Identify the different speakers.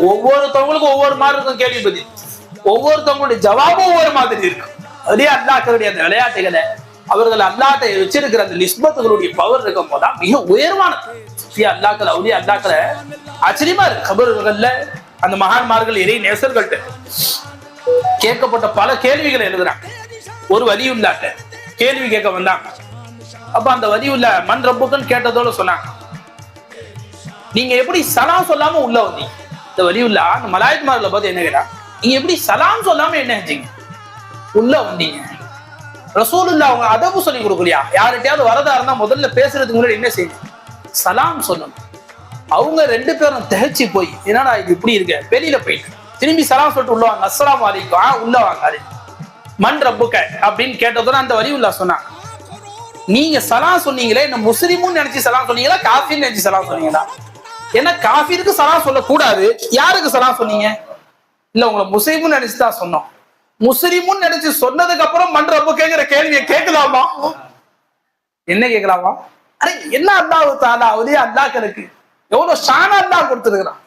Speaker 1: ஒவ்வொருத்தவங்களுக்கும் ஒவ்வொரு மாதிரி இருக்கும் கேள்வி பதில், ஒவ்வொருத்தவங்களுடைய ஜவாபும் ஒவ்வொரு மாதிரி இருக்கும். அதே அல்லாஹ்வுடைய அந்த விளையாட்டுகளை அவர்கள் அல்லாஹ்ட்ட வச்சிருக்கிற அந்த நிஸ்பத்துகளுடைய பவர் இருக்கும் போதுதான் மிக உயர்வானது. அல்லாஹ்க்கள் அவருடைய அல்லாஹ்க்களை ஆச்சரியமா இருக்கு. கபர்கள்ல அந்த மகான்மார்கள் இறை நேசர்கள்ட்ட கேட்கப்பட்ட பல கேள்விகளை எழுதுறாங்க. ஒரு வலியுல்லாட்ட கேள்வி கேட்க வந்தாங்க. அப்ப அந்த வலியுல்லா மன் ரப்புக்குன்னு கேட்டதோட சொன்னாங்க, நீங்க எப்படி சலாம் சொல்லாம உள்ள வந்தீங்க? இந்த வலியுல்லா அந்த மலாய்க்குமார்களை பார்த்து என்ன கேட்டா, நீங்க எப்படி சலாம் சொல்லாம என்ன செஞ்சீங்க உள்ள வந்தீங்க? ரசூலுல்லாஹ் அவங்க அதபு சொல்லி கொடுக்கலையா? யார்கிட்டயாவது வரதா இருந்தா முதல்ல பேசுறதுக்கு முன்னாடி என்ன செய்யணும்? சலாம் சொல்லணும். அவங்க ரெண்டு பேரும் திகைச்சு போய், என்னடா இது இப்படி இருக்க, வெளியில போயிட்டு திரும்பி சலாம் சொல்லிட்டு உள்ள வாங்க, அஸ்ஸலாமு அலைக்கும், உள்ள வாங்க, மன் ரப்புக்க அப்படின்னு கேட்டதோட அந்த வலியுல்லாஹ் சொன்னாங்க, நீங்க சலாம் சொன்னீங்களே, என்ன முஸ்லிமுன்னு நினைச்சு சலாம் சொன்னீங்களா, காஃபின்னு நினைச்சு சலாம் சொன்னீங்களா? ஏன்னா காஃபிருக்கு சலாம் சொல்லக்கூடாது, யாருக்கு சலாம் சொன்னீங்க? இல்ல உங்களை முஸ்லிமுன்னு நினைச்சுதான் சொன்னோம். முஸ்லிமுன்னு நினைச்சு சொன்னதுக்கு அப்புறம் மன் ரப்புக்கங்கிற கேள்வியை கேட்கலாமா? என்ன கேட்கலாமா? அரே என்ன அல்லாஹ் தஆலா அவரே அல்லாஹ்க்கு எவ்வளவு ஷானா அல்லாஹ் கொடுத்திருக்கிறான்.